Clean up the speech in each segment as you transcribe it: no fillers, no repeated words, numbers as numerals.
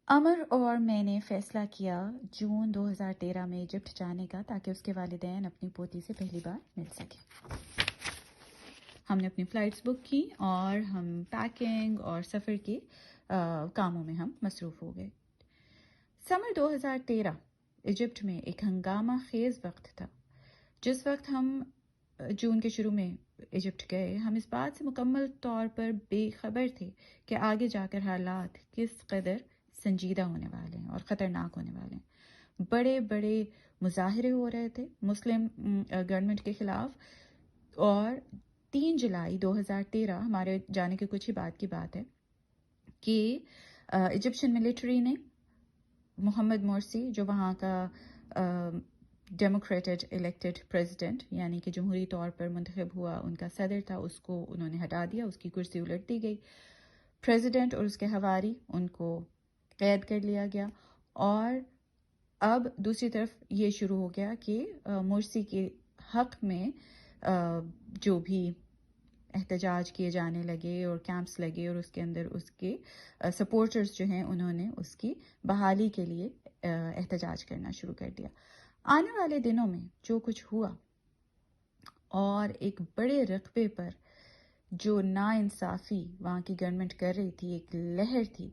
امر اور میں نے فیصلہ کیا جون 2013 میں ایجپٹ جانے کا تاکہ اس کے والدین اپنی پوتی سے پہلی بار مل سکیں۔ ہم نے اپنی فلائٹس بک کی اور ہم پیکنگ اور سفر کے کاموں میں ہم مصروف ہو گئے۔ سمر 2013 ایجپٹ میں ایک ہنگامہ خیز وقت تھا۔ جس وقت ہم جون کے شروع میں ایجپٹ گئے، ہم اس بات سے مکمل طور پر بے خبر تھے کہ آگے جا کر حالات کس قدر سنجیدہ ہونے والے ہیں اور خطرناک ہونے والے ہیں۔ بڑے بڑے مظاہرے ہو رہے تھے مسلم گورنمنٹ کے خلاف، اور 3 جولائی 2013 ہمارے جانے کے کچھ ہی بعد کی بات ہے کہ ایجپشن ملٹری نے محمد مرسی، جو وہاں کا ڈیموکریٹڈ الیکٹڈ پریزیڈنٹ یعنی کہ جمہوری طور پر منتخب ہوا ان کا صدر تھا، اس کو انہوں نے ہٹا دیا، اس کی کرسی الٹ دی گئی۔ پریزیڈنٹ اور اس کے حواری ان کو قید کر لیا گیا، اور اب دوسری طرف یہ شروع ہو گیا کہ مرسی کے حق میں جو بھی احتجاج کیے جانے لگے اور کیمپس لگے، اور اس کے اندر اس کے سپورٹرز جو ہیں انہوں نے اس کی بحالی کے لیے احتجاج کرنا شروع کر دیا۔ آنے والے دنوں میں جو کچھ ہوا اور ایک بڑے رقبے پر جو ناانصافی وہاں کی گورنمنٹ کر رہی تھی، ایک لہر تھی،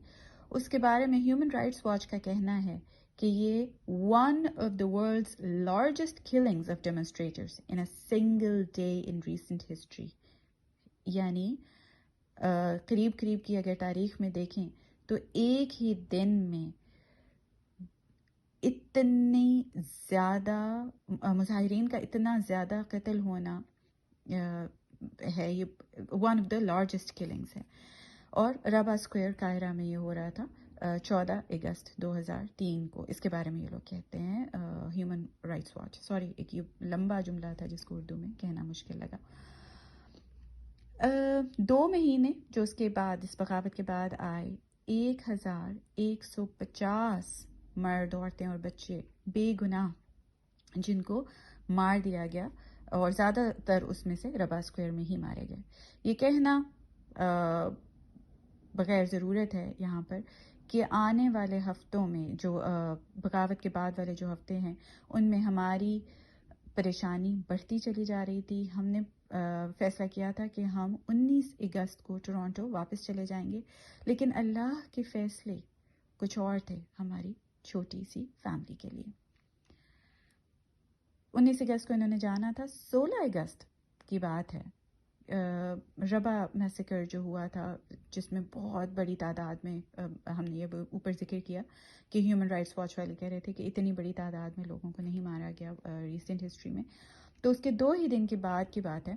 اس کے بارے میں ہیومن رائٹس واچ کا کہنا ہے کہ یہ one of the world's largest killings of demonstrators in a single day in recent history، یعنی قریب کی اگر تاریخ میں دیکھیں تو ایک ہی دن میں اتنی زیادہ مظاہرین کا اتنا زیادہ قتل ہونا ہے، یہ one of the largest killings ہے۔ اور ربا اسکوائر قاہرہ میں یہ ہو رہا تھا 14 اگست 2003 کو۔ اس کے بارے میں یہ لوگ کہتے ہیں ہیومن رائٹس واچ، سوری ایک یہ لمبا جملہ تھا جس کو اردو میں کہنا مشکل لگا۔ 2 مہینے جو اس کے بعد، اس بغاوت کے بعد آئے، 1150 مرد، عورتیں اور بچے بے گناہ جن کو مار دیا گیا، اور زیادہ تر اس میں سے ربا اسکوائر میں ہی مارے گئے۔ یہ کہنا بغیر ضرورت ہے یہاں پر کہ آنے والے ہفتوں میں جو بغاوت کے بعد والے جو ہفتے ہیں ان میں ہماری پریشانی بڑھتی چلی جا رہی تھی۔ ہم نے فیصلہ کیا تھا کہ ہم 19 اگست کو ٹورانٹو واپس چلے جائیں گے، لیکن اللہ کے فیصلے کچھ اور تھے ہماری چھوٹی سی فیملی کے لیے۔ 19 اگست کو انہوں نے جانا تھا۔ 16 اگست کی بات ہے، ربا میسیکر جو ہوا تھا، جس میں بہت بڑی تعداد میں، ہم نے یہ اوپر ذکر کیا کہ ہیومن رائٹس واچ والے کہہ رہے تھے کہ اتنی بڑی تعداد میں لوگوں کو نہیں مارا گیا ریسنٹ ہسٹری میں۔ تو اس کے 2 ہی دن کے بعد کی بات ہے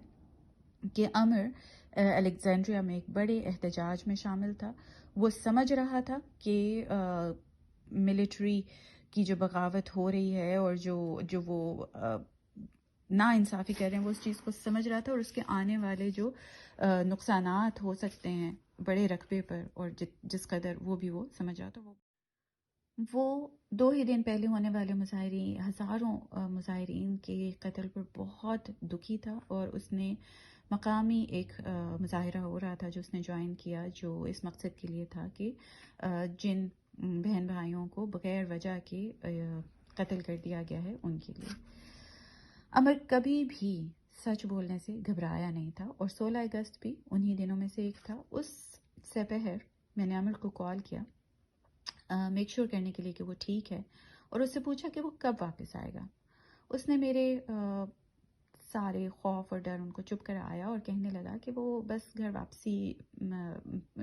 کہ امر الیگزینڈریا میں ایک بڑے احتجاج میں شامل تھا۔ وہ سمجھ رہا تھا کہ ملٹری کی جو بغاوت ہو رہی ہے اور جو وہ نا انصافی کر رہے ہیں، وہ اس چیز کو سمجھ رہا تھا، اور اس کے آنے والے جو نقصانات ہو سکتے ہیں بڑے رقبے پر، اور جس قدر وہ سمجھ رہا تھا۔ وہ 2 ہی دن پہلے ہونے والے مظاہرین، ہزاروں مظاہرین کے قتل پر بہت دکھی تھا، اور اس نے مقامی ایک مظاہرہ ہو رہا تھا جو اس نے جوائن کیا، جو اس مقصد کے لیے تھا کہ جن بہن بھائیوں کو بغیر وجہ کے قتل کر دیا گیا ہے ان کے لیے۔ امر کبھی بھی سچ بولنے سے گھبرایا نہیں تھا، اور 16 اگست بھی انہی دنوں میں سے ایک تھا۔ اس سے پہر میں نے امر کو کال کیا میک شور کرنے کے لیے کہ وہ ٹھیک ہے، اور اس سے پوچھا کہ وہ کب واپس آئے گا۔ اس نے میرے سارے خوف اور ڈر ان کو چپ کرایا اور کہنے لگا کہ وہ بس گھر واپسی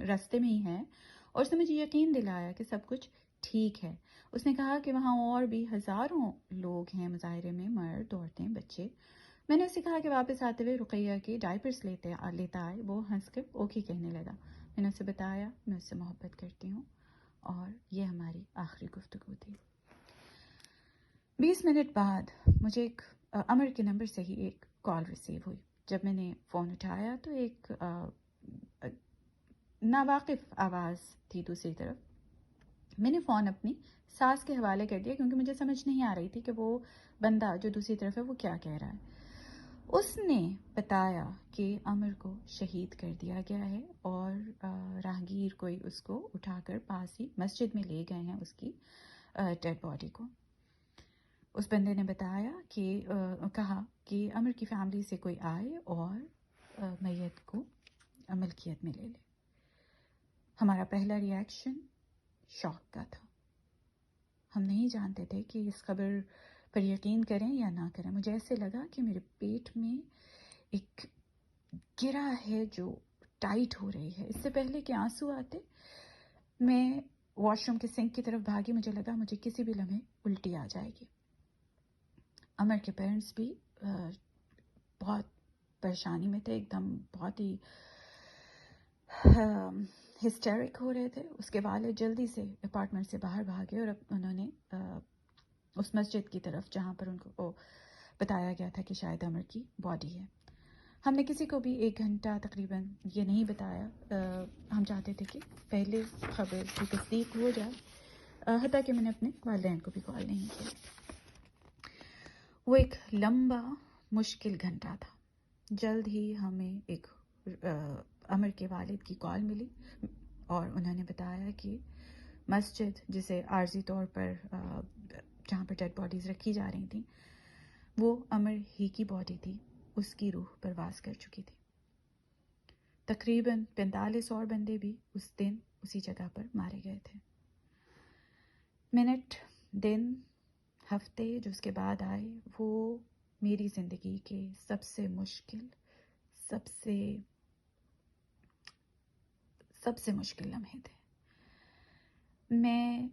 راستے میں ہی ہیں، اور اس نے مجھے یقین دلایا کہ سب کچھ ٹھیک ہے۔ اس نے کہا کہ وہاں اور بھی ہزاروں لوگ ہیں مظاہرے میں، مرد، عورتیں، بچے۔ میں نے اسے کہا کہ واپس آتے ہوئے رقیہ کے ڈائپرس لیتا آئے۔ وہ ہنس کر اوکے کہنے لگا۔ میں نے اسے بتایا میں اس سے محبت کرتی ہوں، اور یہ ہماری آخری گفتگو تھی۔ 20 منٹ بعد مجھے ایک امر کے نمبر سے ہی ایک کال ریسیو ہوئی۔ جب میں نے فون اٹھایا تو ایک ناواقف آواز تھی دوسری طرف۔ میں نے فون اپنی ساس کے حوالے کر دیا کیونکہ مجھے سمجھ نہیں آ رہی تھی کہ وہ بندہ جو دوسری طرف ہے وہ کیا کہہ رہا ہے۔ اس نے بتایا کہ عمر کو شہید کر دیا گیا ہے اور راہگیر کوئی اس کو اٹھا کر پاس ہی مسجد میں لے گئے ہیں اس کی ڈیڈ باڈی کو. اس بندے نے بتایا کہ کہا کہ عمر کی فیملی سے کوئی آئے اور میت کو ملکیت میں لے لے. ہمارا پہلا ریاکشن شوق کا تھا. ہم نہیں جانتے تھے کہ اس خبر پر یقین کریں یا نہ کریں. مجھے ایسے لگا کہ میرے پیٹ میں ایک گرا ہے جو ٹائٹ ہو رہی ہے. اس سے پہلے کہ آنسو آتے میں واش روم کے سنک کی طرف بھاگی. مجھے لگا مجھے کسی بھی لمحے الٹی آ جائے گی. عمر کے پیرنٹس بھی بہت پریشانی میں تھے، ایک دم بہت ہی ہسٹیرک ہو رہے تھے. اس کے والد جلدی سے اپارٹمنٹ سے باہر بھاگے اور انہوں نے اس مسجد کی طرف جہاں پر ان کو بتایا گیا تھا کہ شاید عمر کی باڈی ہے. ہم نے کسی کو بھی 1 گھنٹہ تقریباً یہ نہیں بتایا. ہم چاہتے تھے کہ پہلے خبر کی تصدیق ہو جائے، حتیٰ کہ میں نے اپنے والدین کو بھی کال نہیں کیا. وہ ایک لمبا مشکل گھنٹہ تھا. جلد ہی ہمیں ایک عمر کے والد کی کال ملی اور انہوں نے بتایا کہ مسجد جسے عارضی طور پر جہاں پر ڈیڈ باڈیز رکھی جا رہی تھیں وہ عمر ہی کی باڈی تھی. اس کی روح پرواز کر چکی تھی. تقریباً 45 اور بندے بھی اس دن اسی جگہ پر مارے گئے تھے. منٹ، دن، ہفتے جو اس کے بعد آئے وہ میری زندگی کے سب سے مشکل، سب سے مشکل لمحے تھے. میں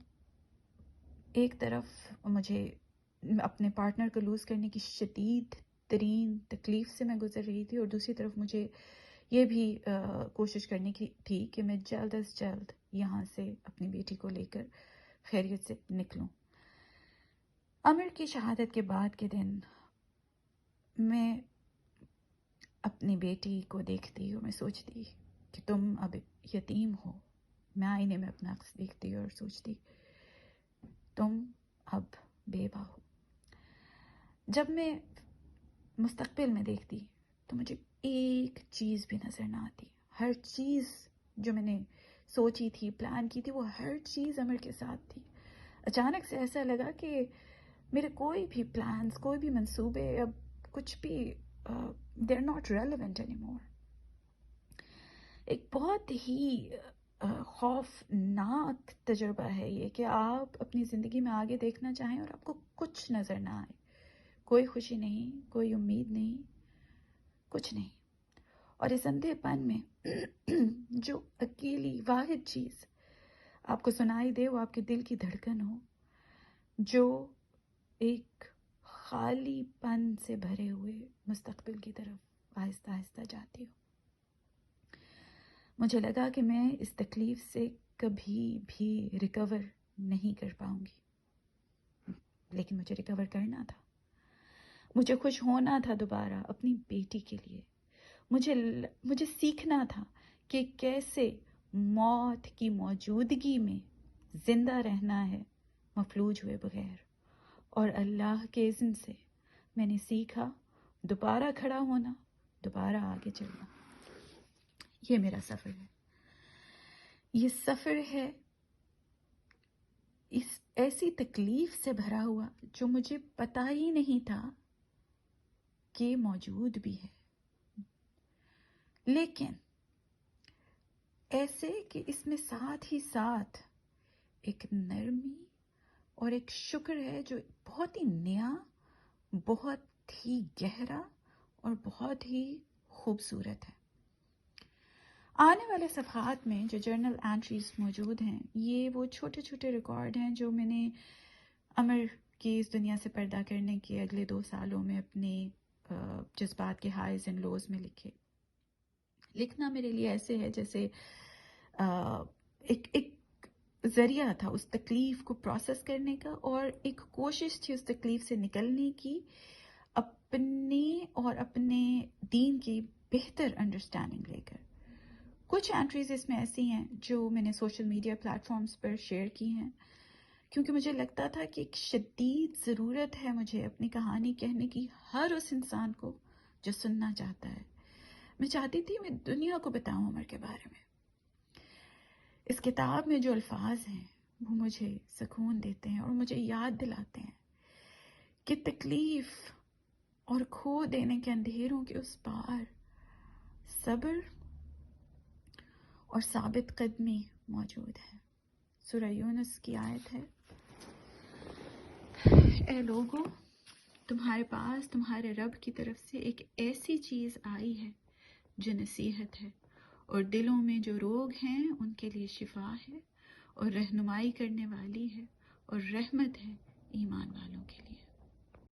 ایک طرف مجھے اپنے پارٹنر کو لوز کرنے کی شدید ترین تکلیف سے میں گزر رہی تھی، اور دوسری طرف مجھے یہ بھی کوشش کرنے کی تھی کہ میں جلد از جلد یہاں سے اپنی بیٹی کو لے کر خیریت سے نکلوں. عمر کی شہادت کے بعد کے دن میں اپنی بیٹی کو دیکھتی اور میں سوچتی کہ تم اب یتیم ہو. میں آئینے میں اپنا عکس دیکھتی اور سوچتی تم اب بیوہ ہو. جب میں مستقبل میں دیکھتی تو مجھے ایک چیز بھی نظر نہ آتی. ہر چیز جو میں نے سوچی تھی، پلان کی تھی، وہ ہر چیز عمر کے ساتھ تھی. اچانک سے ایسا لگا کہ میرے کوئی بھی پلانز، کوئی بھی منصوبے، اب کچھ بھی they are not relevant anymore. ایک بہت ہی خوفناک تجربہ ہے یہ کہ آپ اپنی زندگی میں آگے دیکھنا چاہیں اور آپ کو کچھ نظر نہ آئے. کوئی خوشی نہیں، کوئی امید نہیں، کچھ نہیں. اور اس اندھے پن میں جو اکیلی واحد چیز آپ کو سنائی دے وہ آپ کے دل کی دھڑکن ہو، جو ایک خالی پن سے بھرے ہوئے مستقبل کی طرف آہستہ آہستہ جاتی ہو. مجھے لگا کہ میں اس تکلیف سے کبھی بھی ریکور نہیں کر پاؤں گی، لیکن مجھے ریکور کرنا تھا. مجھے خوش ہونا تھا دوبارہ اپنی بیٹی کے لیے. مجھے سیکھنا تھا کہ کیسے موت کی موجودگی میں زندہ رہنا ہے مفلوج ہوئے بغیر. اور اللہ کے اذن سے میں نے سیکھا دوبارہ کھڑا ہونا، دوبارہ آگے چلنا. یہ میرا سفر ہے. یہ سفر ہے اس ایسی تکلیف سے بھرا ہوا جو مجھے پتا ہی نہیں تھا کہ موجود بھی ہے، لیکن ایسے کہ اس میں ساتھ ہی ساتھ ایک نرمی اور ایک شکر ہے جو بہت ہی نیا، بہت ہی گہرا اور بہت ہی خوبصورت ہے. آنے والے صفحات میں جو جرنل انٹریز موجود ہیں یہ وہ چھوٹے چھوٹے ریکارڈ ہیں جو میں نے عمر کی اس دنیا سے پردہ کرنے کے اگلے 2 سالوں میں اپنے جذبات کے ہائیز اینڈ لوز میں لکھے. لکھنا میرے لیے ایسے ہے جیسے ایک ذریعہ تھا اس تکلیف کو پروسیس کرنے کا، اور ایک کوشش تھی اس تکلیف سے نکلنے کی اپنے اور اپنے دین کی بہتر انڈرسٹینڈنگ لے کر. کچھ انٹریز اس میں ایسی ہیں جو میں نے سوشل میڈیا پلیٹ فارمز پر شیئر کی ہیں کیونکہ مجھے لگتا تھا کہ ایک شدید ضرورت ہے مجھے اپنی کہانی کہنے کی ہر اس انسان کو جو سننا چاہتا ہے. میں چاہتی تھی میں دنیا کو بتاؤں عمر کے بارے میں. اس کتاب میں جو الفاظ ہیں وہ مجھے سکون دیتے ہیں اور مجھے یاد دلاتے ہیں کہ تکلیف اور کھو دینے کے اندھیروں کے اس پار صبر اور ثابت قدمی موجود ہے. سورہ یونس کی آیت ہے، اے لوگو تمہارے پاس تمہارے رب کی طرف سے ایک ایسی چیز آئی ہے جو نصیحت ہے، اور دلوں میں جو روگ ہیں ان کے لیے شفا ہے، اور رہنمائی کرنے والی ہے، اور رحمت ہے ایمان والوں کے لیے.